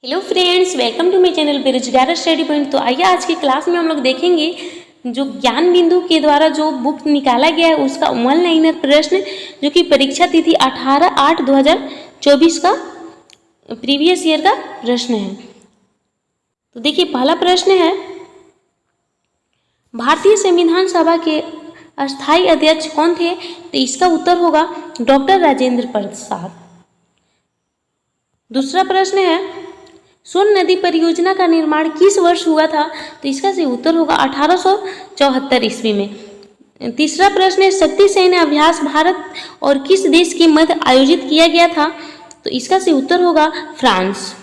Hello friends, welcome to my channel Berojgar study point. तो आइए आज की क्लास में हम लोग देखेंगे जो ज्ञान बिंदु के द्वारा जो बुक निकाला गया है उसका वन लाइनर प्रश्न जो कि परीक्षा तिथि 18/8/2024 का प्रीवियस ईयर का प्रश्न है। तो देखिए, पहला प्रश्न है, भारतीय संविधान सभा के अस्थायी अध्यक्ष कौन थे? तो इसका उत्तर होगा डॉक्टर राजेंद्र प्रसाद। दूसरा प्रश्न है, सोन नदी परियोजना का निर्माण किस वर्ष हुआ था? तो इसका सही उत्तर होगा 1874 ईस्वी में। तीसरा प्रश्न है, शक्ति सैन्य अभ्यास भारत और किस देश के मध्य आयोजित किया गया था? तो इसका सही उत्तर होगा फ्रांस।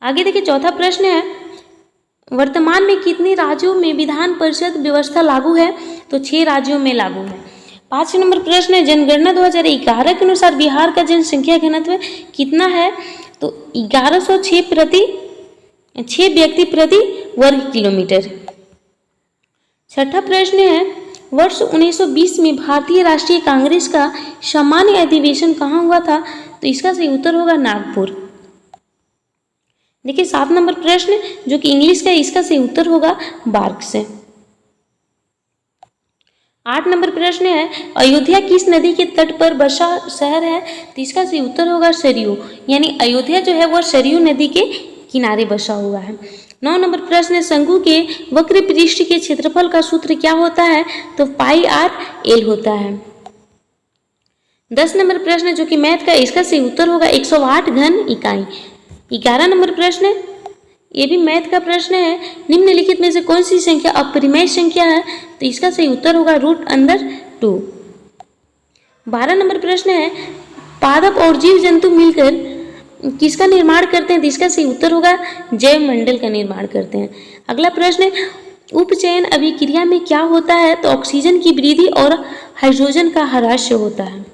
आगे देखिए, चौथा प्रश्न है, वर्तमान में कितने राज्यों में विधान परिषद व्यवस्था लागू है? तो 6 राज्यों में लागू है। 5 नंबर प्रश्न है, जनगणना 2011 के अनुसार बिहार का जनसंख्या घनत्व कितना है? तो 1106 व्यक्ति प्रति वर्ग किलोमीटर। छठा प्रश्न है, वर्ष 1920 में भारतीय राष्ट्रीय कांग्रेस का सामान्य अधिवेशन कहाँ हुआ था? तो इसका सही उत्तर होगा नागपुर। देखिए, 7 नंबर प्रश्न जो कि इंग्लिश का, इसका सही उत्तर होगा बार्क से। 8 नंबर प्रश्न है, अयोध्या किस नदी के तट पर बसा शहर है? तो इसका सही उत्तर होगा सरयू, यानी अयोध्या जो है वह सरयू नदी के किनारे बसा हुआ है। 9 नंबर प्रश्न है, शंकु के वक्र पृष्ठ के क्षेत्रफल का सूत्र क्या होता है? तो πr/l होता है। 10 नंबर प्रश्न जो कि मैथ का, इसका सही उत्तर होगा 108 घन इकाई। 11 नंबर प्रश्न है, ये भी मैथ का प्रश्न है, निम्नलिखित में से कौन सी संख्या अपरिमेय संख्या है? तो इसका सही उत्तर होगा √2। 12 नंबर प्रश्न है, पादप और जीव जंतु मिलकर किसका निर्माण करते हैं? तो इसका सही उत्तर होगा जैव मंडल का निर्माण करते हैं। अगला प्रश्न है, उपचयन अभिक्रिया में क्या होता है? तो ऑक्सीजन की वृद्धि और हाइड्रोजन का ह्रास होता है।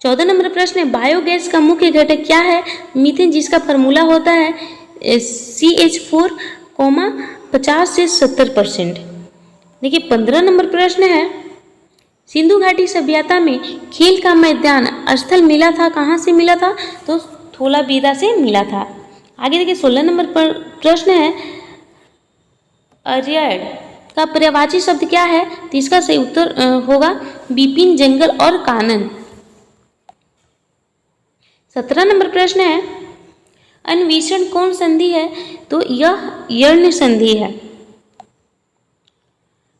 14 नंबर प्रश्न है, बायोगैस का मुख्य घटक क्या है? मीथेन, जिसका फार्मूला होता है CH4, 50 से 70%। देखिए, 15 नंबर प्रश्न है, सिंधु घाटी सभ्यता में खेल का मैदान स्थल मिला था, कहाँ से मिला था? तो थोलाबीरा से मिला था। आगे देखिए, 16 नंबर पर प्रश्न है, अरियड का पर्यायवाची शब्द क्या है? तो इसका सही उत्तर होगा विपिन, जंगल और कानन। 17 नंबर प्रश्न है, अन्वेषण कौन संधि है? तो यह यर्ण संधि है।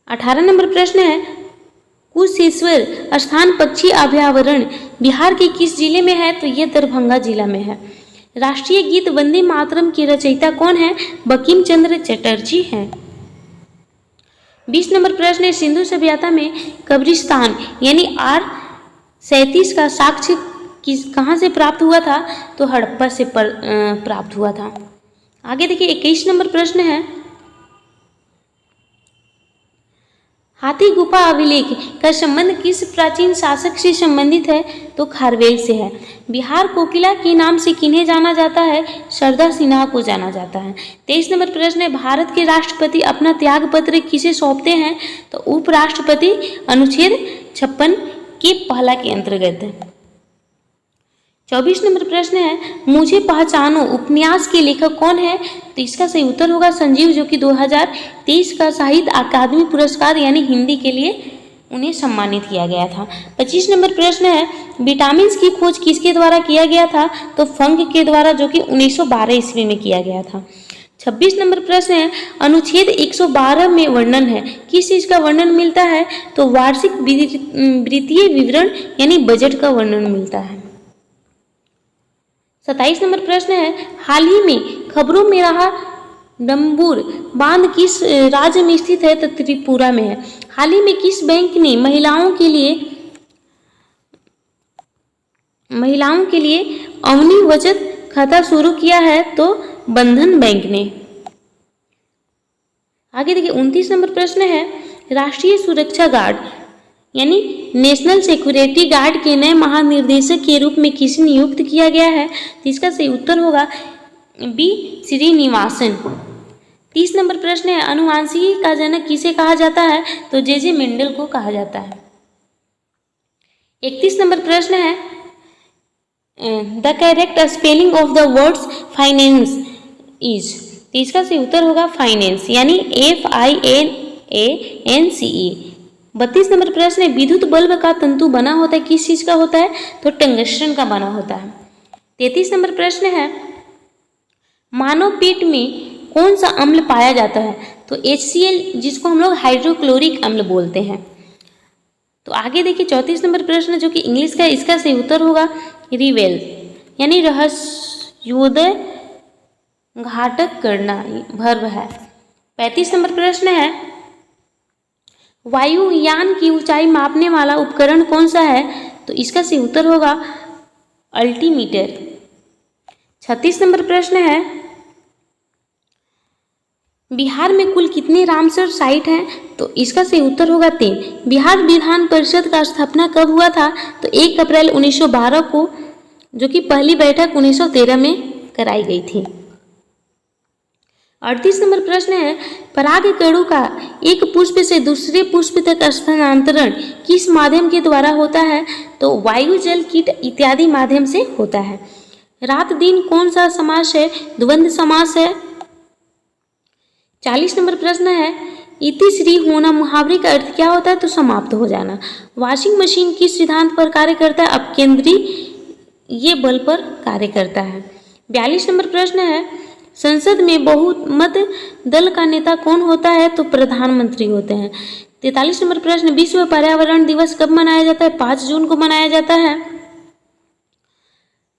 18 नंबर प्रश्न है, कुशेश्वर स्थान पक्षी अभयारण्य बिहार के किस जिले में है? तो यह दरभंगा जिला में है। राष्ट्रीय गीत वंदे मातरम की रचयिता कौन है? बंकिम चंद्र चटर्जी हैं। 20 नंबर प्रश्न है, सिंधु सभ्यता में कब्रिस्तान यानी R37 का साक्ष्य कहाँ से प्राप्त हुआ था? तो हड़प्पा से प्राप्त हुआ था। आगे देखिए, 21 नंबर प्रश्न है, हाथी गुफा अभिलेख का संबंध किस प्राचीन शासक से संबंधित है? तो खारवेल से है। बिहार कोकिला के नाम से किन्हें जाना जाता है? शारदा सिन्हा को जाना जाता है। 23 नंबर प्रश्न है, भारत के राष्ट्रपति अपना त्याग पत्र किसे सौंपते हैं? तो उपराष्ट्रपति, अनुच्छेद 56 के पहला के अंतर्गत। 24 नंबर प्रश्न है, मुझे पहचानो उपन्यास के लेखक कौन है? तो इसका सही उत्तर होगा संजीव, जो कि 2023 का साहित्य अकादमी पुरस्कार यानी हिंदी के लिए उन्हें सम्मानित किया गया था। 25 नंबर प्रश्न है, विटामिन की खोज किसके द्वारा किया गया था? तो फंक के द्वारा, जो कि 1912 ईस्वी में किया गया था। 26 नंबर प्रश्न है, अनुच्छेद 112 में वर्णन है, किस चीज का वर्णन मिलता है? तो वार्षिक वित्तीय विवरण यानी बजट का वर्णन मिलता है। 27 नंबर प्रश्न है, हाल ही में खबरों में रहा डम्बूर बांध किस राज्य में स्थित है? तो त्रिपुरा में है। हाल ही में किस बैंक ने महिलाओं के लिए अवनी बचत खाता शुरू किया है? तो बंधन बैंक ने। आगे देखिए, 29 नंबर प्रश्न है, राष्ट्रीय सुरक्षा गार्ड यानी नेशनल सिक्योरिटी गार्ड के नए महानिर्देशक के रूप में किसे नियुक्त किया गया है? तो इसका सही उत्तर होगा बी श्रीनिवासन। 30 नंबर प्रश्न है, अनुवांशिकी का जनक किसे कहा जाता है? तो जे मेंडल को कहा जाता है। 31 नंबर प्रश्न है, the correct spelling of the words finance is, तो इसका सही उत्तर होगा फाइनेंस, यानी FINANCE। 32 नंबर प्रश्न है, विद्युत बल्ब का तंतु बना होता है किस चीज का होता है, तो टंगस्टन का बना होता है। 33 नंबर प्रश्न है, मानव पेट में कौन सा अम्ल पाया जाता है, तो HCl, जिसको हम लोग हाइड्रोक्लोरिक अम्ल बोलते हैं। तो आगे देखिए 34 नंबर प्रश्न जो कि इंग्लिश का है, इसका सही उत्तर होगा रिवेल, यानी रहस्योदय घातक करना, भर्व है। 35 नंबर प्रश्न है, वायुयान की ऊंचाई मापने वाला उपकरण कौन सा है, तो इसका सही उत्तर होगा अल्टीमीटर। 36 नंबर प्रश्न है, बिहार में कुल कितने रामसर साइट हैं, तो इसका सही उत्तर होगा 3। बिहार विधान परिषद का स्थापना कब हुआ था, तो 1 अप्रैल 1912 को, जो कि पहली बैठक 1913 में कराई गई थी। 38 नंबर प्रश्न है, परागकणों का एक पुष्प से दूसरे पुष्प तक स्थानांतरण किस माध्यम के द्वारा होता है, तो वायु, जल, कीट इत्यादि माध्यम से होता है। रात दिन कौन सा समास है, द्वंद्व समास है। 40 नंबर प्रश्न है, इति श्री होना मुहावरे का अर्थ क्या होता है, तो समाप्त हो जाना। वॉशिंग मशीन किस सिद्धांत पर कार्य करता है, अपकेंद्री ये बल पर कार्य करता है। 42 नंबर प्रश्न है, संसद में बहुमत दल का नेता कौन होता है, तो प्रधानमंत्री होते हैं। 43 नंबर प्रश्न, विश्व पर्यावरण दिवस कब मनाया जाता है, 5 जून को मनाया जाता है।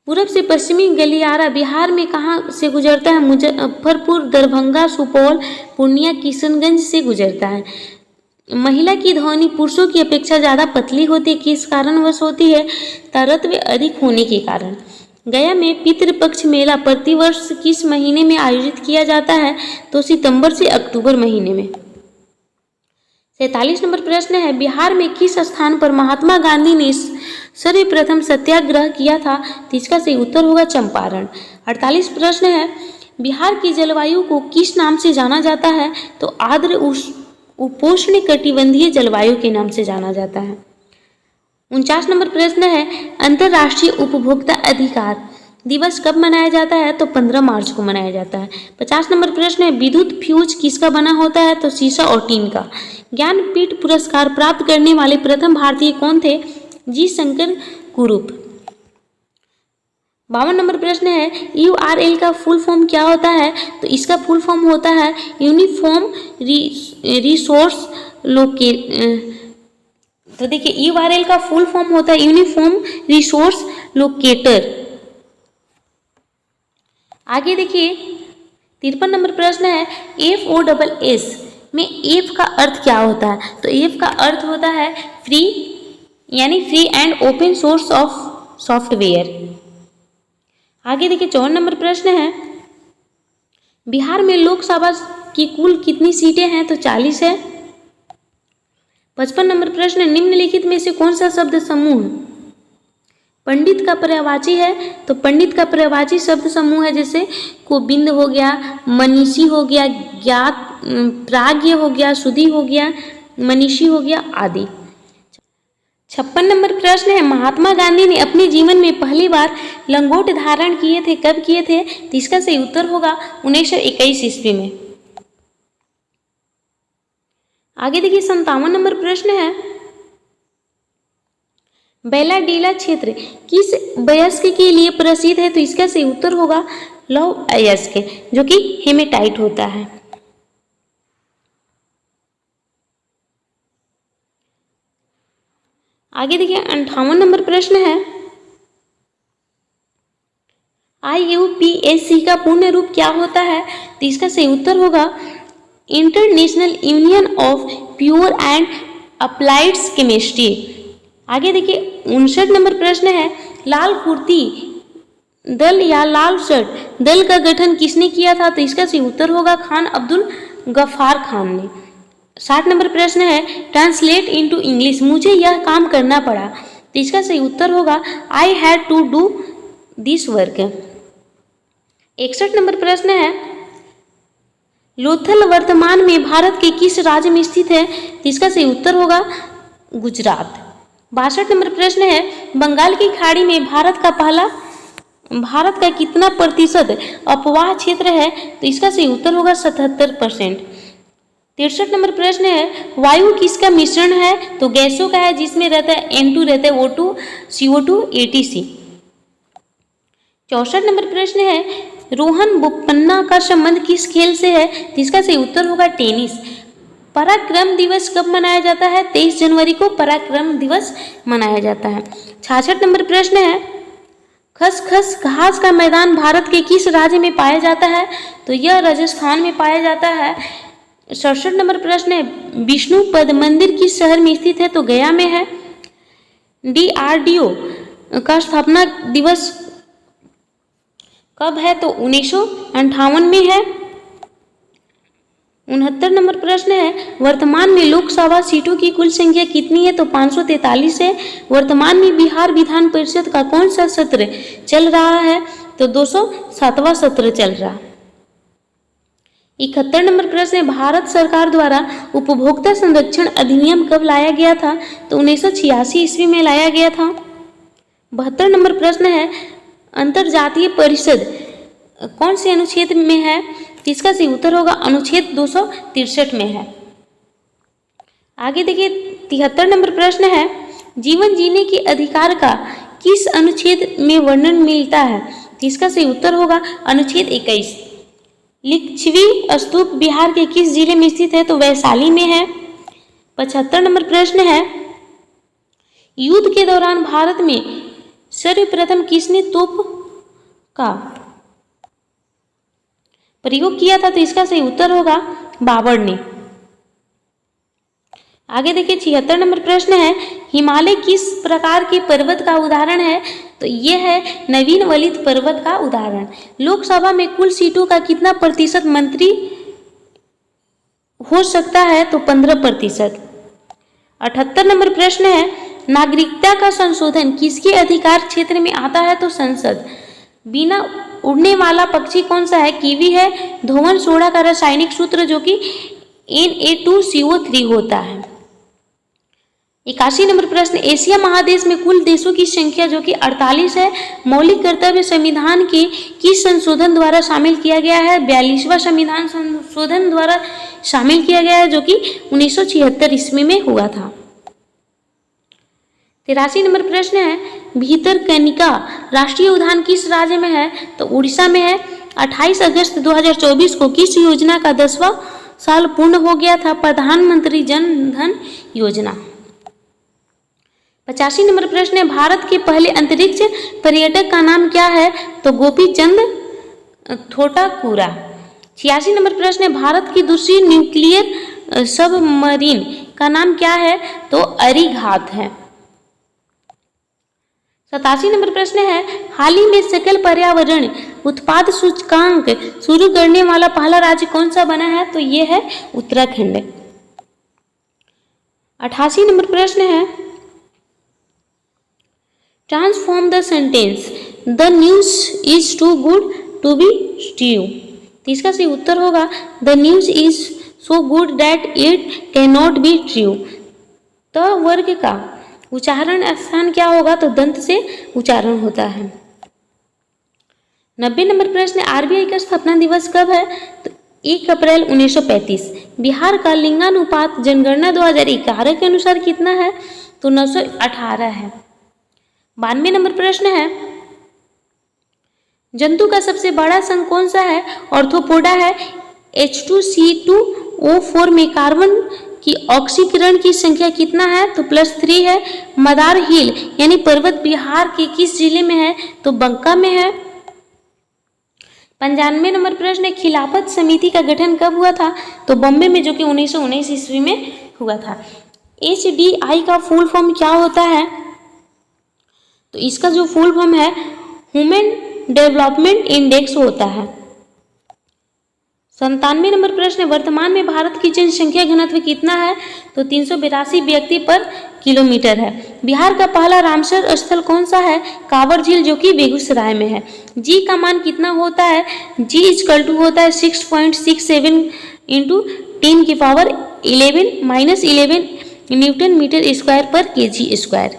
पूर्व से पश्चिमी गलियारा बिहार में कहाँ से गुजरता है, मुजफ्फरपुर, दरभंगा, सुपौल, पूर्णिया, किशनगंज से गुजरता है। महिला की ध्वनि पुरुषों की अपेक्षा ज़्यादा पतली होती है, किस कारणवश होती है, तरत्व अधिक होने के कारण। गया में पितृपक्ष मेला प्रतिवर्ष किस महीने में आयोजित किया जाता है, तो सितंबर से अक्टूबर महीने में। 47 नंबर प्रश्न है, बिहार में किस स्थान पर महात्मा गांधी ने सर्वप्रथम सत्याग्रह किया था, तो इसका सही उत्तर होगा चंपारण। 48 प्रश्न है, बिहार की जलवायु को किस नाम से जाना जाता है, तो आर्द्र उपोष्ण कटिबंधीय जलवायु के नाम से जाना जाता है। 49 नंबर प्रश्न है, अंतर्राष्ट्रीय उपभोक्ता अधिकार दिवस कब मनाया जाता है, तो 15 मार्च को मनाया जाता है। 50 नंबर प्रश्न है, विद्युत फ्यूज किसका बना होता है, तो शीशा और टीन का। ज्ञानपीठ पुरस्कार प्राप्त करने वाले प्रथम भारतीय कौन थे, जी शंकर कुरूप। 52 नंबर प्रश्न है, URL का फुल फॉर्म क्या होता है, तो इसका फुल फॉर्म होता है यूनिफॉर्म रिसोर्स लोकेट। तो देखिए URL का फुल फॉर्म होता है यूनिफॉर्म रिसोर्स लोकेटर। आगे देखिए 53 नंबर प्रश्न है, FOSS में F का अर्थ क्या होता है, तो F का अर्थ होता है फ्री, यानी free and open source of software. आगे देखिए 54 नंबर प्रश्न है, बिहार में लोकसभा की कुल कितनी सीटें हैं, तो 40 है। 55 नंबर प्रश्न, निम्नलिखित में से कौन सा शब्द समूह पंडित का पर्यायवाची है, तो पंडित का पर्यायवाची शब्द समूह है जैसे गोविंद हो गया, मनीषी हो गया, ज्ञात प्राज्ञ हो गया, सुधी हो गया, मनीषी हो गया आदि। 56 नंबर प्रश्न है, महात्मा गांधी ने अपने जीवन में पहली बार लंगोट धारण किए थे, कब किए थे, तो इसका सही उत्तर होगा 1921 ईस्वी में। आगे देखिए 57 नंबर प्रश्न है, बैलाडीला क्षेत्र किस वयस्क के लिए प्रसिद्ध है, तो इसका सही उत्तर होगा लौह अयस्क, जो कि हेमेटाइट होता है। आगे देखिए 58 नंबर प्रश्न है, IUPAC का पूर्ण रूप क्या होता है, तो इसका सही उत्तर होगा international union of pure and applied chemistry. आगे देखिए 59 नंबर प्रश्न है, लाल कुर्ती दल या लाल शर्ट दल का गठन किसने किया था, तो इसका सही उत्तर होगा खान अब्दुल गफ्फार खान ने। 60 नंबर प्रश्न है, ट्रांसलेट इनटू इंग्लिश मुझे यह काम करना पड़ा, तो इसका सही उत्तर होगा I had to do this work. 61 number प्रश्न है, लोथल वर्तमान में भारत के किस राज्य में स्थित है, तो इसका सही उत्तर होगा गुजरात। 62 नंबर प्रश्न है, बंगाल की खाड़ी में भारत का पहला भारत का कितना प्रतिशत अपवाह क्षेत्र है? तो इसका सही उत्तर होगा 77%। 63 नंबर प्रश्न है, वायु किसका मिश्रण है? तो गैसों का है, जिसमें रहता है N2 रहता है O2, CO2, ATC। 64 नंबर प्रश्न है, रोहन बोपन्ना का संबंध किस खेल से है? तो इसका सही उत्तर होगा टेनिस। पराक्रम दिवस कब मनाया जाता है? 23 जनवरी को पराक्रम दिवस मनाया जाता है। 66 नंबर प्रश्न है, खसखस घास का मैदान भारत के किस राज्य में पाया जाता है? तो यह राजस्थान में पाया जाता है। 67 नंबर प्रश्न है, विष्णु पद मंदिर किस शहर में स्थित है? तो गया में है। DRDO का स्थापना दिवस कब है? तो 1958 में है। 69 नंबर प्रश्न है, वर्तमान में लोकसभा सीटों की कुल संख्या कितनी है? तो 543 है। वर्तमान में बिहार विधान परिषद का कौन सा सत्र चल रहा है? तो 207वां सत्र चल रहा है। 71 नंबर प्रश्न है, भारत सरकार द्वारा उपभोक्ता संरक्षण अधिनियम कब लाया गया था? तो 1986 ईस्वी में लाया गया था। 72 नंबर प्रश्न है, अंतरजातीय परिषद कौन से अनुच्छेद में है? इसका सही उत्तर होगा अनुच्छेद 263 में है। आगे देखिए 73 नंबर प्रश्न है, जीवन जीने के अधिकार का किस अनुच्छेद में वर्णन मिलता है? इसका सही उत्तर होगा अनुच्छेद 21। लिच्छवी स्तूप बिहार के किस जिले में स्थित है? तो वैशाली में है। 75 नंबर प्रश्न है, युद्ध के दौरान भारत में सर्वप्रथम किसने तोप का प्रयोग किया था? तो इसका सही उत्तर होगा बाबर ने। आगे देखिए 76 नंबर प्रश्न है, हिमालय किस प्रकार के पर्वत का उदाहरण है? तो यह है नवीन वलित पर्वत का उदाहरण। लोकसभा में कुल सीटों का कितना प्रतिशत मंत्री हो सकता है? तो 15%। 78 नंबर प्रश्न है, नागरिकता का संशोधन किसके अधिकार क्षेत्र में आता है? तो संसद। बिना उड़ने वाला पक्षी कौन सा है? कीवी है। धोवन सोडा का रासायनिक सूत्र जो कि Na2CO3 होता है। 81 नंबर प्रश्न, एशिया महादेश में कुल देशों की संख्या जो कि 48 है। मौलिक कर्तव्य संविधान के किस संशोधन द्वारा शामिल किया गया है? 42वां संविधान संशोधन द्वारा शामिल किया गया है, जो कि 1976 ईस्वी में हुआ था। 83 नंबर प्रश्न है, भीतरकनिका राष्ट्रीय उद्यान किस राज्य में है? तो उड़ीसा में है। 28 अगस्त 2024 को किस योजना का 10वां साल पूर्ण हो गया था? प्रधानमंत्री जन धन योजना। 85 नंबर प्रश्न है, भारत के पहले अंतरिक्ष पर्यटक का नाम क्या है? तो गोपीचंद थोटाकुरा। 86 नंबर प्रश्न है, भारत की दूसरी न्यूक्लियर सबमरीन का नाम क्या है? तो अरिघात है। 87 नंबर प्रश्न है, हाल ही में सकल पर्यावरण उत्पाद सूचकांक शुरू करने वाला पहला राज्य कौन सा बना है? तो यह है उत्तराखंड। 88 नंबर प्रश्न है, transform the sentence the news is too good to be true. इसका सही उत्तर होगा the news is so good that it can not be true. त वर्ग का उच्चारण स्थान क्या होगा? तो दंत से उच्चारण होता है। 90 नंबर प्रश्न, आरबीआई का स्थापना दिवस कब है? तो 1 अप्रैल 1935। बिहार का लिंगानुपात जनगणना 2011 के अनुसार कितना है? तो 918 है। 92 नंबर प्रश्न है, जंतु का सबसे बड़ा संघ कौन सा है? ऑर्थोपोडा है। H2C2O4 में कार्बन की ऑक्सीकरण की संख्या कितना है? तो +3 है। मदार हिल यानी पर्वत बिहार के किस जिले में है? तो बंका में है। 95 नंबर प्रश्न है, खिलाफत समिति का गठन कब हुआ था? तो बॉम्बे में, जो कि 1919 ईस्वी में हुआ था। HDI का फुल फॉर्म क्या होता है? तो इसका जो फुल फॉर्म है ह्यूमन डेवलपमेंट इंडेक्स होता है। 97 नंबर प्रश्न, वर्तमान में भारत की जनसंख्या घनत्व कितना है? तो 382 व्यक्ति पर किलोमीटर है। बिहार का पहला रामसर स्थल कौन सा है? कांवर झील, जो कि बेगूसराय में है। जी का मान कितना होता है? जी इक्वल होता है 6.67 × 10⁻11 न्यूटन मीटर स्क्वायर पर kg स्क्वायर।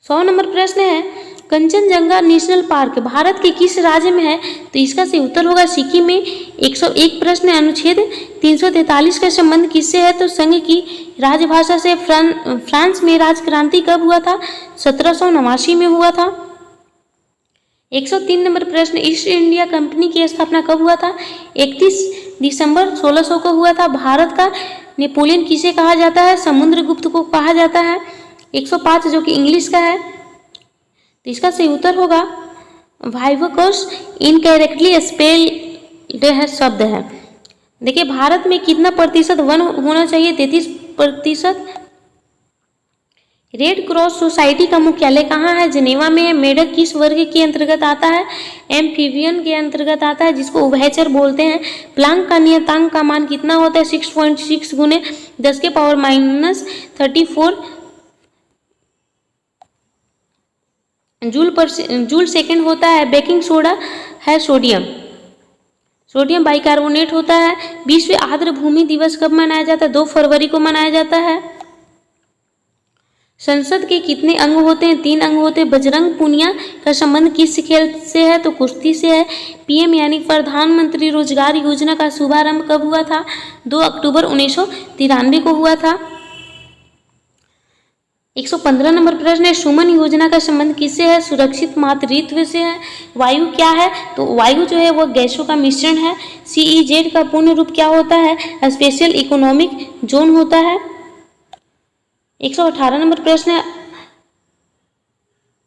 100 नंबर प्रश्न है कंचनजंगा नेशनल पार्क भारत के किस राज्य में है? तो इसका सही उत्तर होगा सिक्किम में। 101 प्रश्न है अनुच्छेद 343 का संबंध किससे है? तो संघ की राजभाषा से। फ्रांस में राजक्रांति कब हुआ था? 1789 में हुआ था। 103 नंबर प्रश्न ईस्ट इंडिया कंपनी की स्थापना कब हुआ था? 31 दिसंबर 1600 को हुआ था। भारत का नेपोलियन किसे कहा जाता है? समुद्रगुप्त को कहा जाता है। 105 जो कि इंग्लिश का है, तो इसका सही उत्तर होगा वाइवोकस इनकरेक्टली स्पेल्ड है शब्द है। देखिए भारत में कितना प्रतिशत वन होना चाहिए? 33%। रेड क्रॉस सोसाइटी का मुख्यालय कहाँ है? जिनेवा में है। मेढक किस वर्ग के अंतर्गत आता है? एम्फीबियन के अंतर्गत आता है, जिसको उभयचर बोलते हैं। प्लांक का नियतांक का मान कितना होता है? 6.6 गुने 10 के पावर माइनस 34 जूल सेकेंड होता है। बेकिंग सोडा है सोडियम बाइकार्बोनेट होता है। विश्व आर्द्र भूमि दिवस कब मनाया जाता है? 2 फरवरी को मनाया जाता है। संसद के कितने अंग होते हैं? 3 अंग होते हैं। बजरंग पुनिया का संबंध किस खेल से है? तो कुश्ती से है। पीएम यानी प्रधानमंत्री रोजगार योजना का शुभारंभ कब हुआ था? 2 अक्टूबर 1993 को हुआ था। 115 नंबर प्रश्न है सुमन योजना का संबंध किससे है? सुरक्षित मातृत्व से है। वायु क्या है? तो वायु जो है वह गैसों का मिश्रण है। CEZ का पूर्ण रूप क्या होता है? स्पेशल इकोनॉमिक जोन होता है। 118 नंबर प्रश्न है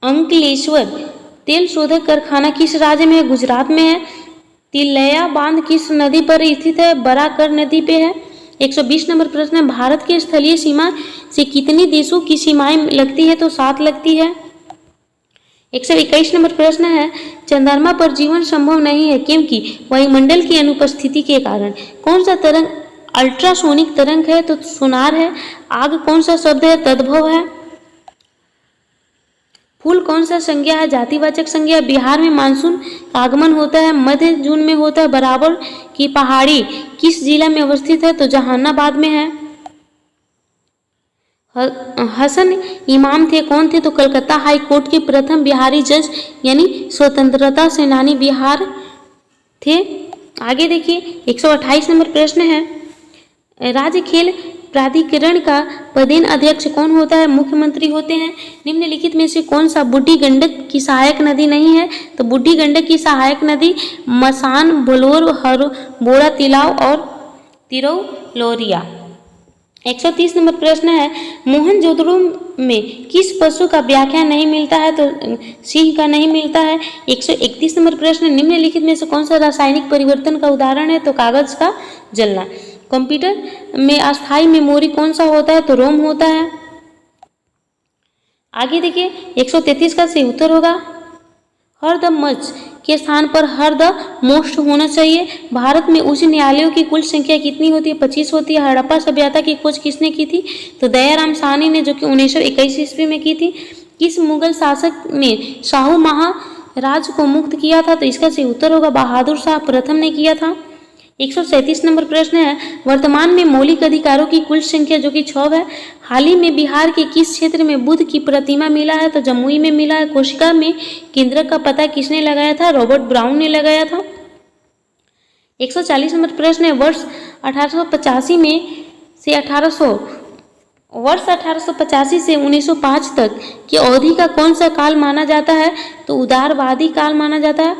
अंकलेश्वर तेल शोधक कारखाना किस राज्य में है? गुजरात में है। तिलैया बांध किस नदी पर स्थित है? बराकर नदी पे है। 120 नंबर प्रश्न है भारत की स्थलीय सीमा से कितने देशों की सीमाएं लगती है? तो 7 लगती है। 121 नंबर प्रश्न है चंद्रमा पर जीवन संभव नहीं है क्योंकि वायुमंडल की अनुपस्थिति के कारण। कौन सा तरंग अल्ट्रासोनिक तरंग है? तो सोनार है। आग कौन सा शब्द है? तद्भव है। फूल कौन सा संज्ञा है? जातिवाचक संज्ञा। बिहार में मानसून का आगमन होता है मध्य जून में होता है। बराबर की पहाड़ी किस जिला में अवस्थित है? तो जहानाबाद में है। हसन इमाम थे कौन थे? तो कलकत्ता हाई कोर्ट के प्रथम बिहारी जज यानी स्वतंत्रता सेनानी बिहार थे। आगे देखिए 128 नंबर प्रश्न है राज्य खेल प्राधिकरण का पदेन अध्यक्ष कौन होता है? मुख्यमंत्री होते हैं। निम्नलिखित में से कौन सा बूढ़ी गंडक की सहायक नदी नहीं है? तो बूढ़ी गंडक की सहायक नदी मसान बलोर बोरा तिलाव और तिरौ लोरिया। 130 नंबर प्रश्न है मोहनजोदड़ो में किस पशु का व्याख्यान नहीं मिलता है? तो सिंह का नहीं मिलता है। 131 नंबर प्रश्न निम्नलिखित में से कौन सा रासायनिक परिवर्तन का उदाहरण है? तो कागज का जलना। कंप्यूटर में अस्थायी मेमोरी कौन सा होता है? तो रोम होता है। आगे देखिए 133 का सही उत्तर होगा हर द मच के स्थान पर हर द मोस्ट होना चाहिए। भारत में उच्च न्यायालयों की कुल संख्या कितनी होती है? 25 होती है। हड़प्पा सभ्यता की खोज किसने की थी? तो दयाराम साहनी ने, जो कि 1921 ईस्वी में की थी। किस मुगल शासक ने शाहू महाराज को मुक्त किया था? तो इसका सही उत्तर होगा बहादुर शाह प्रथम ने किया था। 137 नंबर प्रश्न है वर्तमान में मौलिक अधिकारों की कुल संख्या जो कि 6 है। हाल ही में बिहार के किस क्षेत्र में बुद्ध की प्रतिमा मिला है? तो जमुई में मिला है। कोशिका में केंद्रक का पता किसने लगाया था? रॉबर्ट ब्राउन ने लगाया था। 140 नंबर प्रश्न है वर्ष 1885 में से 1885 से 1905 तक की अवधि का कौन सा काल माना जाता है? तो उदारवादी काल माना जाता है।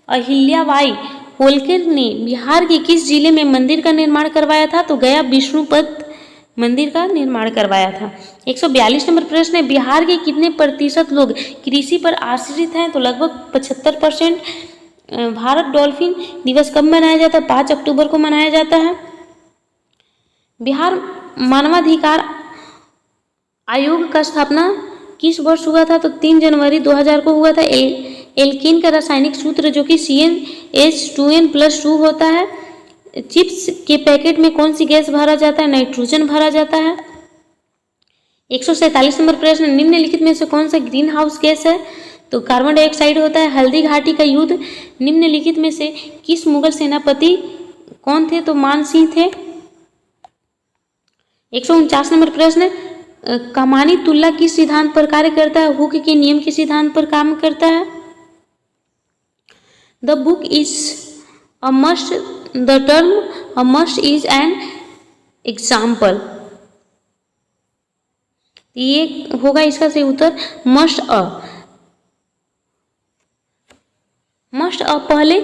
अहिल्याबाई होलकर ने बिहार के किस जिले में मंदिर का निर्माण करवाया था? तो गया विष्णुपद मंदिर का निर्माण करवाया था। 142 नंबर प्रश्न है बिहार के कितने प्रतिशत लोग कृषि पर आश्रित हैं? तो लगभग 75%। भारत डॉल्फिन दिवस कब मनाया जाता है? 5 अक्टूबर को मनाया जाता है। बिहार मानवाधिकार आयोग का स्थापना किस वर्ष हुआ था? तो 3 जनवरी 2000 को हुआ था। एल्कीन का रासायनिक सूत्र जो कि CnH2n+2 होता है। चिप्स के पैकेट में कौन सी गैस भरा जाता है? नाइट्रोजन भरा जाता है। 147 नंबर प्रश्न निम्नलिखित में से कौन सा ग्रीन हाउस गैस है? तो कार्बन डाइऑक्साइड होता है। हल्दी घाटी का युद्ध निम्नलिखित में से किस मुगल सेनापति कौन थे? तो मान सिंह थे। 149 नंबर प्रश्न कमानी तुल्ला किस सिद्धांत पर कार्य करता है? हुक के नियम के सिद्धांत पर काम करता है। The book is a must, the term a must is an example. ये होगा इसका सही उत्तर मस्ट अ। मस्ट अ पहले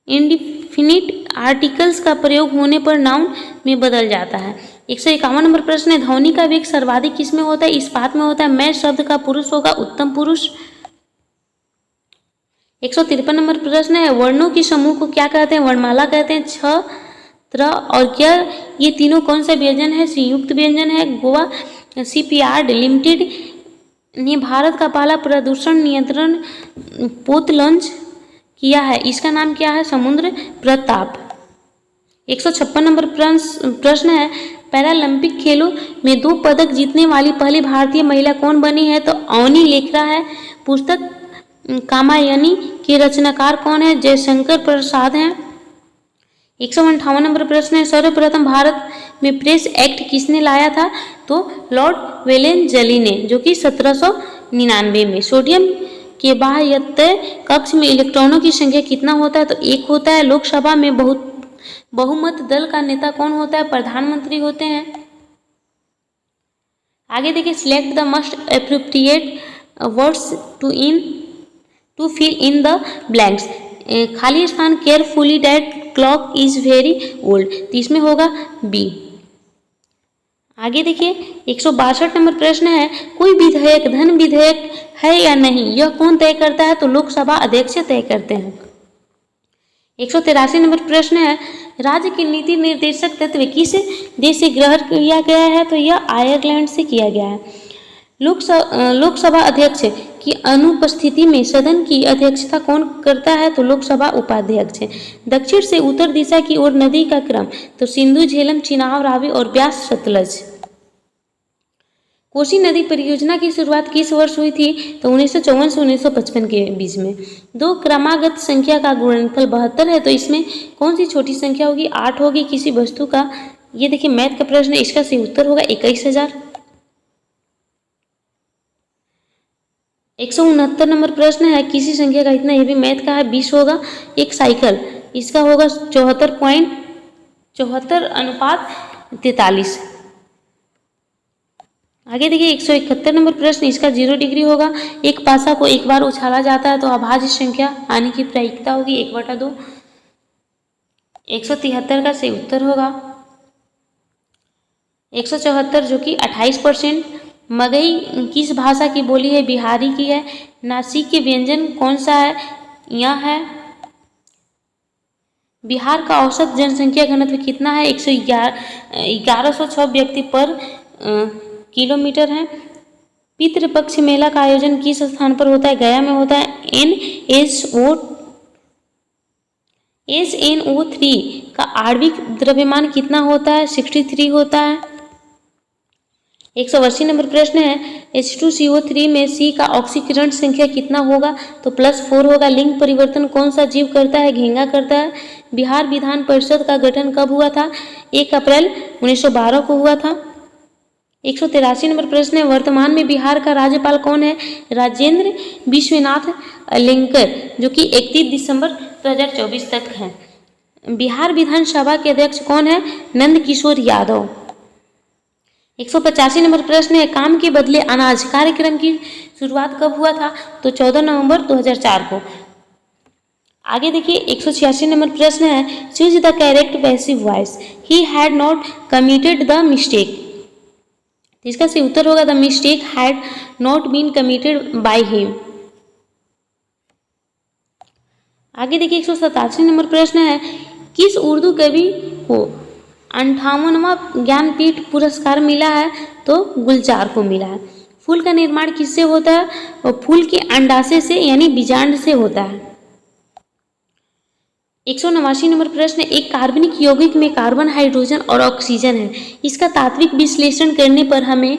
इंडिफिनिट आर्टिकल्स का प्रयोग होने पर नाउन में बदल जाता है। 151 नंबर प्रश्न है, ध्वनि का वेग सर्वाधिक किस में होता है? इस्पात में होता है। मैं शब्द का पुरुष होगा उत्तम पुरुष। 153 नंबर प्रश्न है, वर्णों के समूह को क्या कहते हैं? वर्णमाला कहते हैं। छ, त्र और क्या, ये तीनों कौन सा व्यंजन है? संयुक्त व्यंजन है। गोवा शिपयार्ड लिमिटेड ने भारत का पहला प्रदूषण नियंत्रण पोत लॉन्च किया है, इसका नाम क्या है? समुद्र प्रताप। 156 नंबर प्रश्न है, पैरालंपिक खेलों में 2 पदक जीतने वाली पहली भारतीय महिला कौन बनी है? तो अवनी लेखरा है। पुस्तक कामायनी के रचनाकार कौन है? जयशंकर प्रसाद हैं। 158 नंबर प्रश्न है, सर्वप्रथम भारत में प्रेस एक्ट किसने लाया था? तो लॉर्ड वेलेंजली ने, जो कि 1799 में। सोडियम के बाह्यतः कक्ष में इलेक्ट्रॉनों की संख्या कितना होता है? तो 1 होता है। लोकसभा में बहुमत दल का नेता कौन होता है? प्रधानमंत्री होते हैं। आगे देखिए, select the most appropriate words to fill in the blanks. खाली स्थान carefully that clock is very old, तो इसमें होगा बी। आगे देखिए, 162 नंबर प्रश्न है, कोई विधेयक धन विधेयक है या नहीं, यह कौन तय करता है? तो लोकसभा अध्यक्ष तय करते हैं। 183 नंबर प्रश्न है, राज्य की नीति निर्देशक तत्व किस देश से ग्रहण किया गया है? तो यह आयरलैंड से किया गया है। लोकसभा अध्यक्ष की अनुपस्थिति में सदन की अध्यक्षता कौन करता है? तो लोकसभा उपाध्यक्ष है। दक्षिण से उत्तर दिशा की ओर नदी का क्रम, तो सिंधु, झेलम, चिनाब, रावी और ब्यास, सतलज। कोसी नदी परियोजना की शुरुआत किस वर्ष हुई थी? तो 1954 से 1955 के बीच में। 2 क्रमागत संख्या का गुणनफल 72 है, तो इसमें कौन सी छोटी संख्या होगी? 8 होगी। किसी वस्तु का, ये देखिए मैथ का प्रश्न है, इसका सही उत्तर होगा 21,000। 169 नंबर प्रश्न है, किसी संख्या का इतना, ये भी मैथ का है, 20 होगा। एक साइकिल, इसका होगा 74.74:43। आगे देखिए, 171 नंबर प्रश्न, इसका 0 डिग्री होगा। एक पासा को एक बार उछाला जाता है तो अभाज्य संख्या आने की प्रायिकता होगी 1/2। 173 का सही उत्तर होगा 174, जो कि 28%। मगही किस भाषा की बोली है? बिहारी की है। नासिक के व्यंजन कौन सा है? यह है। बिहार का औसत जनसंख्या घनत्व कितना है? 1106 व्यक्ति पर किलोमीटर है। पितृपक्ष मेला का आयोजन किस स्थान पर होता है? गया में होता है। SNO3 का आणविक द्रव्यमान कितना होता है? 63 होता है। 180 नंबर प्रश्न है, H2CO3 में C का ऑक्सीकरण संख्या कितना होगा? तो +4 होगा। लिंग परिवर्तन कौन सा जीव करता है? घेंगा करता है। बिहार विधान परिषद का गठन कब हुआ था? 1 अप्रैल 1912 को हुआ था। 183 नंबर प्रश्न है, वर्तमान में बिहार का राज्यपाल कौन है? राजेंद्र विश्वनाथ अलेंकर, जो कि 31 दिसंबर 2024 तक है। बिहार विधानसभा के अध्यक्ष कौन है? नंद किशोर यादव। 185 नंबर प्रश्न है, काम के बदले अनाज कार्यक्रम की शुरुआत कब हुआ था? तो 14 नवंबर 2004 को। आगे देखिए, 186 नंबर प्रश्न है, choose the correct passive voice, he had not committed the mistake. इसका सही उत्तर होगा the mistake had not been committed by him. आगे देखिए, 187 नंबर प्रश्न है, किस उर्दू कवि को 58वां ज्ञानपीठ पुरस्कार मिला है? तो गुलजार को मिला है। फूल का निर्माण किससे होता है? और फूल के अंडाशय से यानी बीजांड से होता है। 189 नंबर प्रश्न, एक कार्बनिक यौगिक में कार्बन, हाइड्रोजन और ऑक्सीजन है। इसका तात्विक विश्लेषण करने पर हमें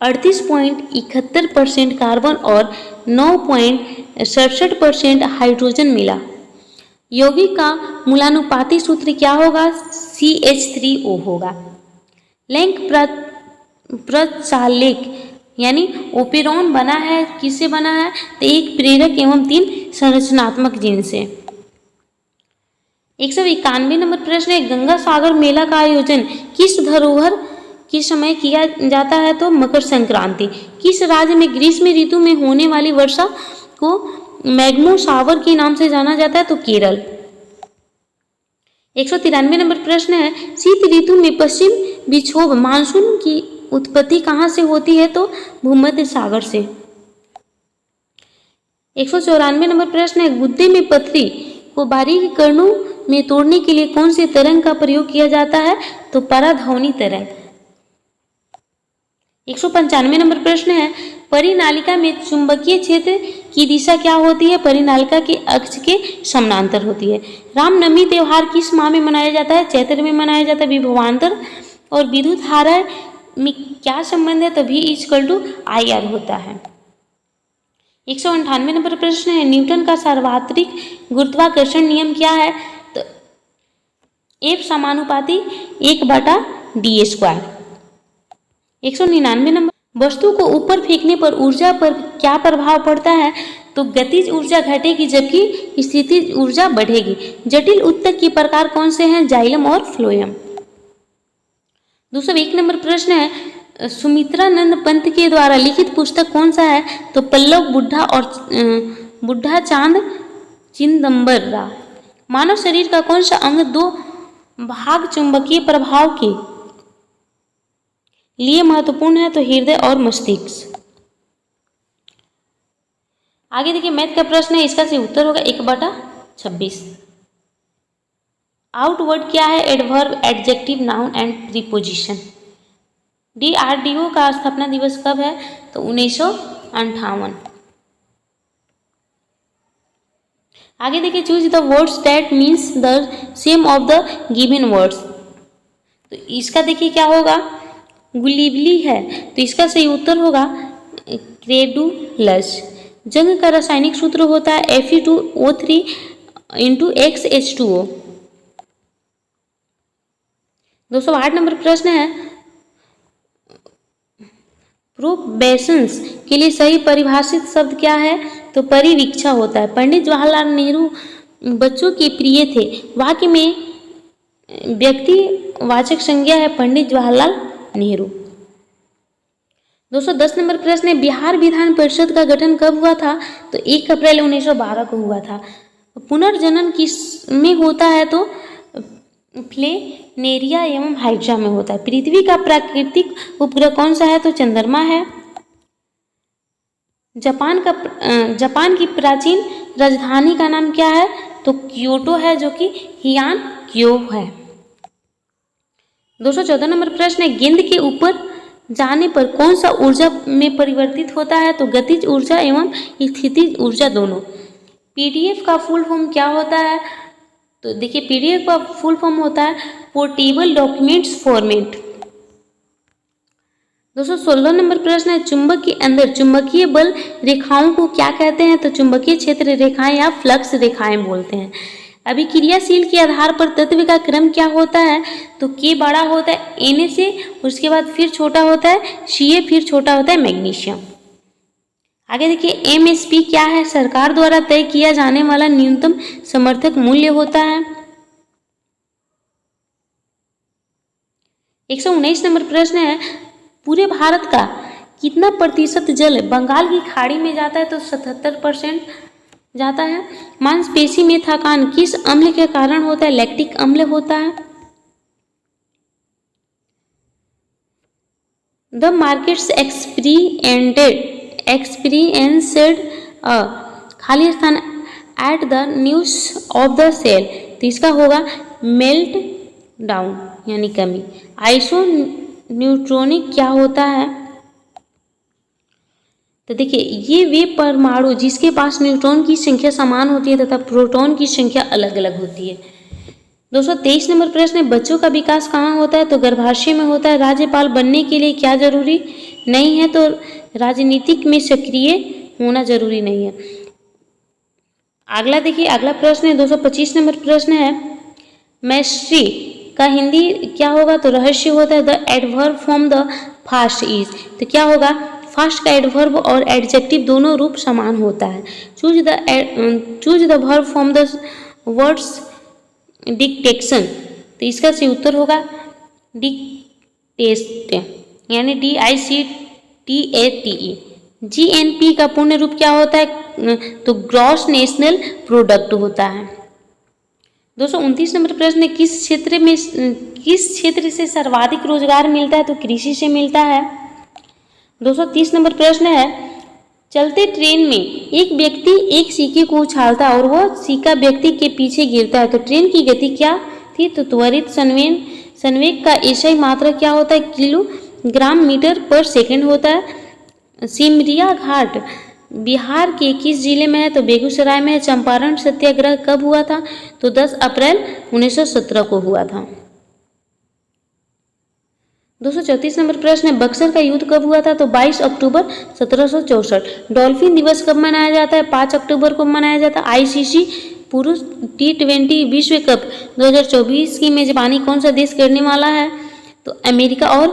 38.71% कार्बन और 9.67% हाइड्रोजन मिला। यौगिक का मूलानुपाती सूत्र क्या होगा? CH3O होगा। लैंक प्रचालक यानी ओपेरॉन बना है, किससे बना है? तो एक प्रेरक एवं 3 संरचनात्मक जीन से। 191 नंबर प्रश्न है, गंगा सागर मेला का आयोजन किस धरोहर किस समय किया जाता है? तो मकर संक्रांति। किस राज्य में ग्रीष्म ऋतु में होने वाली वर्षा को मैग्मो शावर के नाम से जाना जाता है? तो केरल। 193 नंबर प्रश्न है, शीत ऋतु में पश्चिम विक्षोभ मानसून की उत्पत्ति कहाँ से होती है? तो भूमध्य सागर से। 194 नंबर प्रश्न है, गुद्दे में पथरी को बारीक कणों में तोड़ने के लिए कौन से तरंग का प्रयोग किया जाता है? तो पराध्वनि तरंग। 195 नंबर प्रश्न है, परिनालिका में चुंबकीय क्षेत्र की दिशा क्या होती है? परिनालिका के अक्ष के समानांतर होती है। रामनवमी त्योहार किस माह में मनाया जाता है? चैत्र में मनाया जाता है। विभवांतर और विद्युत धारा में क्या संबंध है? तो V=IR होता है। 198 नंबर प्रश्न है, न्यूटन का सार्वत्रिक गुरुत्वाकर्षण नियम क्या है? तो F समानुपाती 1/d²। 199 नंबर, वस्तु को ऊपर फेंकने पर ऊर्जा पर क्या प्रभाव पड़ता है? तो गतिज ऊर्जा घटेगी जबकि स्थितिज ऊर्जा बढ़ेगी। जटिल उत्तक के प्रकार कौन से हैं? जाइलम और फ्लोएम। 201 नंबर प्रश्न है, सुमित्रानंद पंत के द्वारा लिखित पुस्तक कौन सा है? तो पल्लव बुढ़ा और बुढ़ा चांद चिदंबरा। मानव शरीर का कौन सा अंग 2 भाग चुंबकीय प्रभाव के लिए महत्वपूर्ण है? तो हृदय और मस्तिष्क। आगे देखिए मैथ का प्रश्न है, इसका सही उत्तर होगा 1/26। आउटवर्ड क्या है? Adverb, adjective, noun and preposition. DRDO का स्थापना दिवस कब है? तो 1958। आगे देखिए, choose the words that means the same of the given words. तो इसका देखिए क्या होगा? गुलिबली है, तो इसका सही उत्तर होगा क्रेडुलस। जंग का रासायनिक सूत्र होता है Fe2O3 × XH2O। 208 नंबर प्रश्न है, प्रोबेशंस के लिए सही परिभाषित शब्द क्या है? तो परिवीक्षा होता है। पंडित जवाहरलाल नेहरू बच्चों के प्रिय थे। वाक्य में व्यक्तिवाचक संज्ञा है पंडित जवाहरलाल नेहरू। 210 नंबर प्रश्न है, बिहार विधान परिषद का गठन कब हुआ था? तो 1 अप्रैल 1912 को हुआ था। पुनर्जनन किस में होता है? तो प्लेनेरिया एवं हाइड्रा में होता है। पृथ्वी का प्राकृतिक उपग्रह कौन सा है? तो चंद्रमा है। जापान की प्राचीन राजधानी का नाम क्या है? तो क्योटो है, जो कि हियान क्यो है। 214 नंबर प्रश्न है, गेंद के ऊपर जाने पर कौन सा ऊर्जा में परिवर्तित होता है? तो गतिज ऊर्जा एवं स्थितिज ऊर्जा दोनों। PDF का फुल फॉर्म क्या होता है? तो देखिए PDF का फुल फॉर्म होता है पोर्टेबल डॉक्यूमेंट्स फॉर्मेट। 216 नंबर प्रश्न है, चुंबक के अंदर चुंबकीय बल रेखाओं को क्या कहते हैं? तो चुंबकीय क्षेत्र रेखाएं या फ्लक्स रेखाएं बोलते हैं। अभिक्रियाशील के आधार पर तत्व का क्रम क्या होता है? तो K बड़ा होता है Na से, उसके बाद फिर छोटा होता है Ca, फिर छोटा होता है मैग्नीशियम। आगे देखिए MSP क्या है? सरकार द्वारा तय किया जाने वाला न्यूनतम समर्थक मूल्य होता है। 119 नंबर प्रश्न है, पूरे भारत का कितना प्रतिशत जल बंगाल की खाड़ी में जाता है? तो 77% जाता है। मांसपेशी में थकान किस अम्ल के कारण होता है? लैक्टिक अम्ल होता है। द मार्केट्स एक्सपीरियंसेड अ खाली स्थान at the news of the sale, तो इसका होगा मेल्ट डाउन यानी कमी। आइसोन्यूट्रॉनिक क्या होता है? तो देखिए ये वे परमाणु जिसके पास न्यूट्रॉन की संख्या समान होती है तथा प्रोटॉन की संख्या अलग अलग होती है। 223 नंबर प्रश्न है, बच्चों का विकास कहाँ होता है? तो गर्भाशय में होता है। राज्यपाल बनने के लिए क्या जरूरी नहीं है? तो राजनीतिक में सक्रिय होना जरूरी नहीं है। अगला देखिए, अगला प्रश्न है 225 नंबर प्रश्न है, मैस्ट्री का हिंदी क्या होगा? तो रहस्य होता है। The adverb from the fast is, तो क्या होगा, फास्ट का एडवर्ब और एडजेक्टिव दोनों रूप समान होता है। Choose the verb from the words dictation, तो इसका सही उत्तर होगा डिक्टेट, यानी DICTATE। GNP का पूर्ण रूप क्या होता है, तो ग्रॉस नेशनल प्रोडक्ट होता है। 229 नंबर प्रश्न है, किस क्षेत्र से सर्वाधिक रोजगार मिलता है, तो कृषि से मिलता है। 230 नंबर प्रश्न है, चलते ट्रेन में एक व्यक्ति एक सिक्के को उछालता है और वह सिक्का व्यक्ति के पीछे गिरता है, तो ट्रेन की गति क्या थी, तो त्वरित संवेग का एसआई मात्रा क्या होता है, किलोग्राम मीटर पर सेकंड होता है। सिमरिया घाट बिहार के किस जिले में है, तो बेगूसराय में है। चंपारण सत्याग्रह कब हुआ था, तो 10 अप्रैल 1917 को हुआ था। 234 नंबर प्रश्न है, बक्सर का युद्ध कब हुआ था, तो 22 अक्टूबर 1764। डॉल्फिन दिवस कब मनाया जाता है, 5 अक्टूबर को मनाया जाता है। ICC पुरुष T20 विश्व कप 2024 की मेजबानी कौन सा देश करने वाला है, तो अमेरिका और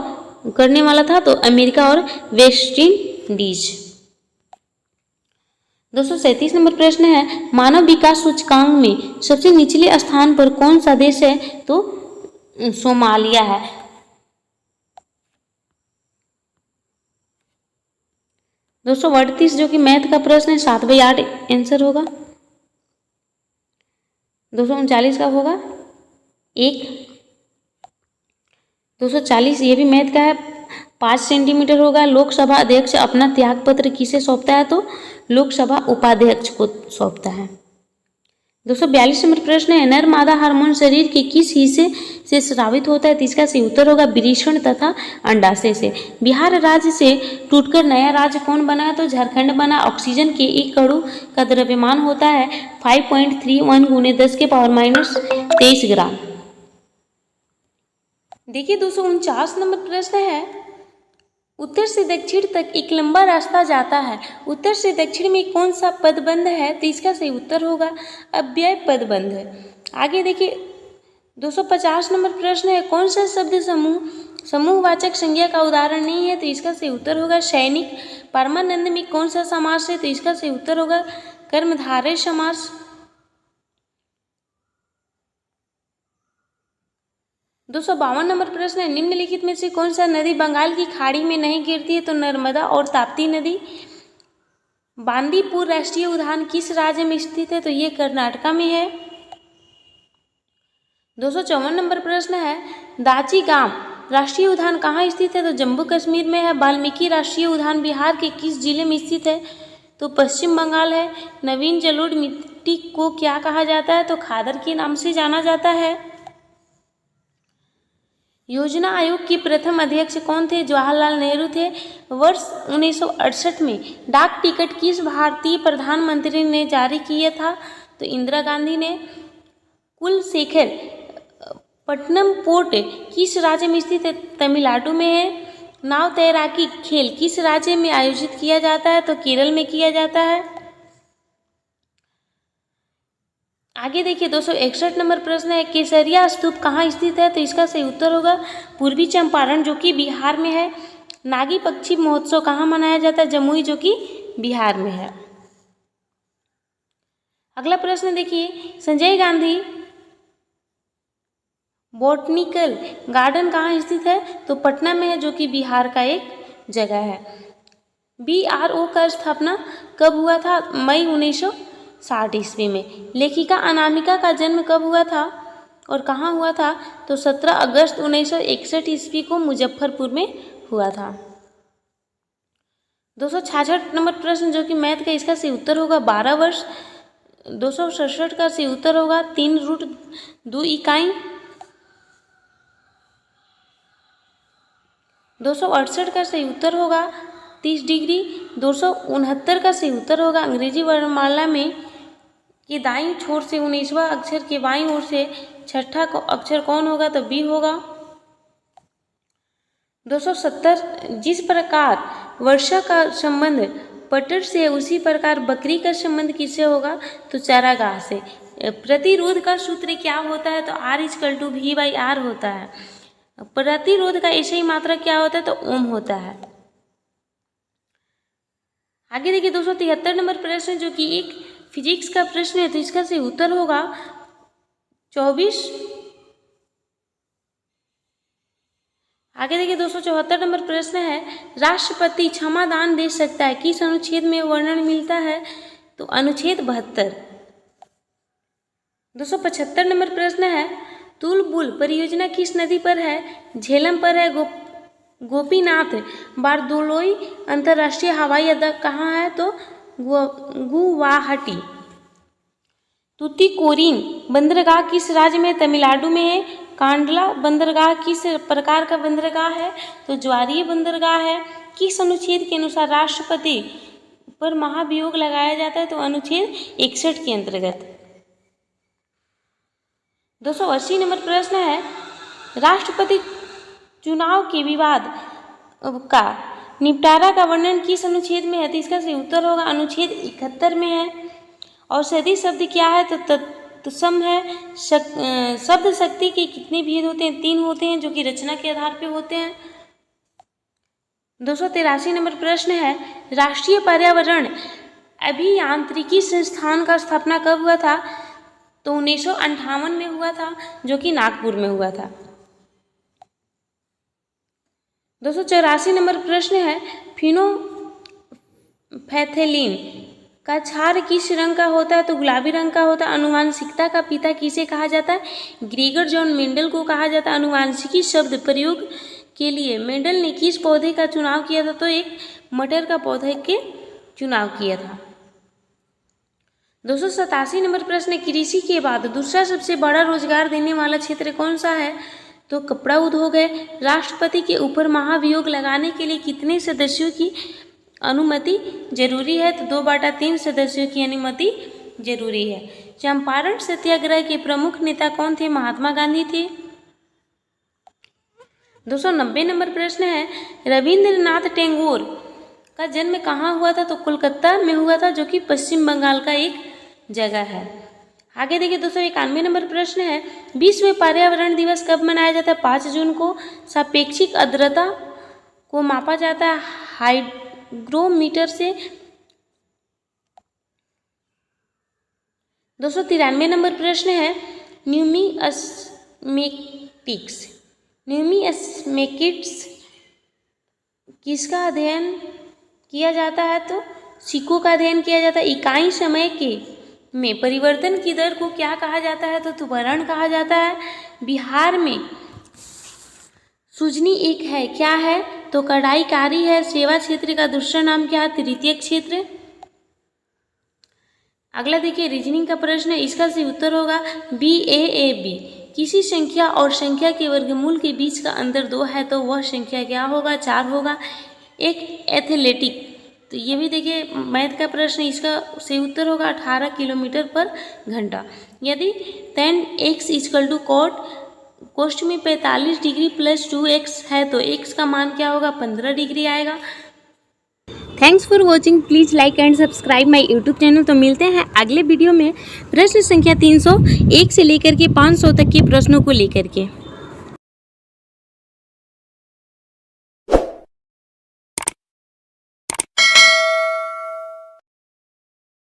करने वाला था, तो अमेरिका और वेस्ट इंडीज। 237 नंबर प्रश्न है, मानव विकास सूचकांक में सबसे निचले स्थान पर कौन सा देश है, तो सोमालिया है। 238 जो कि मैथ का प्रश्न है, 7/8 आंसर होगा। 239 का होगा 1। 240 ये भी मैथ का है, 5 सेंटीमीटर होगा। लोकसभा अध्यक्ष अपना त्यागपत्र किसे सौंपता है, तो लोकसभा उपाध्यक्ष को सौंपता है। 242 नंबर प्रश्न है, नर मादा हार्मोन शरीर के किस हिस्से से स्रावित होता है, तो इसका सही उत्तर होगा वृषण तथा अंडाशय से। बिहार राज्य से टूटकर नया राज्य कौन बना है, तो झारखंड बना। ऑक्सीजन के एक अणु का द्रव्यमान होता है 5.31 × 10⁻23 ग्राम। देखिए 249 नंबर प्रश्न है, उत्तर से दक्षिण तक एक लंबा रास्ता जाता है, उत्तर से दक्षिण में कौन सा पदबंध है, तो इसका सही उत्तर होगा अव्यय पदबंध। आगे देखिए 250 नंबर प्रश्न है, कौन सा शब्द समूहवाचक संज्ञा का उदाहरण नहीं है, तो इसका सही उत्तर होगा सैनिक। परमानंद में कौन सा समास है, तो इसका सही उत्तर होगा कर्मधारय समास। 252 नंबर प्रश्न है, निम्नलिखित में से कौन सा नदी बंगाल की खाड़ी में नहीं गिरती है, तो नर्मदा और ताप्ती नदी। बांदीपुर राष्ट्रीय उद्यान किस राज्य में स्थित है, तो ये कर्नाटका में है। 254 नंबर प्रश्न है, दाची-गाम राष्ट्रीय उद्यान कहाँ स्थित है, तो जम्मू कश्मीर में है। वाल्मीकि राष्ट्रीय उद्यान बिहार के किस जिले में स्थित है, तो पश्चिम बंगाल है। नवीन जलोढ़ मिट्टी को क्या कहा जाता है, तो खादर के नाम से जाना जाता है। योजना आयोग के प्रथम अध्यक्ष कौन थे, जवाहरलाल नेहरू थे। वर्ष 1968 में डाक टिकट किस भारतीय प्रधानमंत्री ने जारी किया था, तो इंदिरा गांधी ने। कुलशेखर पट्टनम पोर्ट किस राज्य में स्थित है, तमिलनाडु में है। नाव तैराकी खेल किस राज्य में आयोजित किया जाता है, तो केरल में किया जाता है। आगे देखिए 261 नंबर प्रश्न है, केसरिया स्तूप कहाँ स्थित है, तो इसका सही उत्तर होगा पूर्वी चंपारण जो कि बिहार में है। नागी पक्षी महोत्सव कहाँ मनाया जाता है, जमुई जो कि बिहार में है। अगला प्रश्न देखिए, संजय गांधी बॉटनिकल गार्डन कहाँ स्थित है, तो पटना में है जो कि बिहार का एक जगह है। BRO का स्थापना कब हुआ था, मई 1960 ईस्वी में। लेखिका अनामिका का जन्म कब हुआ था और कहाँ हुआ था, तो 17 अगस्त 1961 ईस्वी को मुजफ्फरपुर में हुआ था। 266 नंबर प्रश्न जो कि मैथ का, इसका सही उत्तर होगा 12 वर्ष। 267 का सही उत्तर होगा 3√2 इकाई। 268 का सही उत्तर होगा 30 डिग्री। 269 का सही उत्तर होगा अंग्रेजी वर्णमाला में कि दाईं छोर से 19वां अक्षर के बाईं ओर से छठा अक्षर कौन होगा, तो बी होगा। 270 जिस प्रकार वर्षा का संबंध पटर से है उसी प्रकार बकरी का संबंध किससे होगा, तो चारागाह से। प्रतिरोध का सूत्र क्या होता है, तो R = V/R होता है। प्रतिरोध का ऐसे ही मात्रा क्या होता है, तो ओम होता है। आगे देखिए 273 नंबर प्रश्न, जो कि एक फिजिक्स का प्रश्न है, तो इसका सही उत्तर होगा 24। आगे देखिए 274 नंबर प्रश्न है, राष्ट्रपति क्षमा दान दे सकता है, किस अनुच्छेद में वर्णन मिलता है, तो अनुच्छेद 72। 275 नंबर प्रश्न है, तुलबुल परियोजना किस नदी पर है, झेलम पर है, गोपीनाथ बारदोलोई अंतर्राष्ट्रीय हवाई अड्डा कहाँ है, तो गुवाहाटी। तूतीकोरिन बंदरगाह किस राज्य में, तमिलनाडु में है। कांडला बंदरगाह किस प्रकार का बंदरगाह है, तो ज्वारीय बंदरगाह है। किस अनुच्छेद के अनुसार राष्ट्रपति पर महाभियोग लगाया जाता है, तो अनुच्छेद 61 के अंतर्गत। 280 नंबर प्रश्न है, राष्ट्रपति चुनाव के विवाद का निपटारा का वर्णन किस अनुच्छेद में है, तो इसका सही उत्तर होगा अनुच्छेद 71 में है। औषधि शब्द क्या है, तो तत्सम है। शब्द शक्ति के कितने भेद होते हैं, 3 होते हैं, जो कि रचना के आधार पर होते हैं। 283 नंबर प्रश्न है, राष्ट्रीय पर्यावरण अभियांत्रिकी संस्थान का स्थापना कब हुआ था, तो 1958 में हुआ था, जो कि नागपुर में हुआ था। 284 नंबर प्रश्न है, फिनोल्फथैलीन का क्षार किस रंग का होता है, तो गुलाबी रंग का होता है। आनुवांशिकता का पिता किसे कहा जाता है, ग्रेगर जॉन मेंडल को कहा जाता है। आनुवांशिकी शब्द प्रयोग के लिए मेंडल ने किस पौधे का चुनाव किया था, तो एक मटर का पौधे के चुनाव किया था। 287 नंबर प्रश्न, कृषि के बाद दूसरा सबसे बड़ा रोजगार देने वाला क्षेत्र कौन सा है, तो कपड़ा उद्योग है। राष्ट्रपति के ऊपर महाभियोग लगाने के लिए कितने सदस्यों की अनुमति जरूरी है, तो 2/3 सदस्यों की अनुमति जरूरी है। चंपारण सत्याग्रह के प्रमुख नेता कौन थे, महात्मा गांधी थे। 290 नंबर प्रश्न है, रविंद्रनाथ टैगोर का जन्म कहाँ हुआ था, तो कोलकाता में हुआ था, जो कि पश्चिम बंगाल का एक जगह है। आगे देखिए 291 नंबर प्रश्न है, विश्व पर्यावरण दिवस कब मनाया जाता है, 5 जून को। सापेक्षिक आर्द्रता को मापा जाता है हाइग्रोमीटर से। 293 नंबर प्रश्न है, न्यूमिस्मेटिक्स किसका अध्ययन किया जाता है, तो सिक्कों का अध्ययन किया जाता है। इकाई समय के में परिवर्तन की दर को क्या कहा जाता है, तो त्वरण कहा जाता है। बिहार में सुजनी एक है, क्या है, तो कढ़ाईकारी है। सेवा क्षेत्र का दूसरा नाम क्या है, तृतीयक क्षेत्र। अगला देखिए रीजनिंग का प्रश्न है, इसका सही उत्तर होगा BAAB। किसी संख्या और संख्या के वर्गमूल के बीच का अंतर 2 है, तो वह संख्या क्या होगा, 4 होगा। एक एथलेटिक, तो ये भी देखिए मैथ का प्रश्न, इसका सही उत्तर होगा 18 किलोमीटर पर घंटा। यदि tan x = कोष्ठ में 45 डिग्री + 2x है, तो x का मान क्या होगा, 15 डिग्री आएगा। Thanks for watching, please like and subscribe my YouTube channel. तो मिलते हैं अगले वीडियो में प्रश्न संख्या 301 से लेकर के 500 तक के प्रश्नों को लेकर के।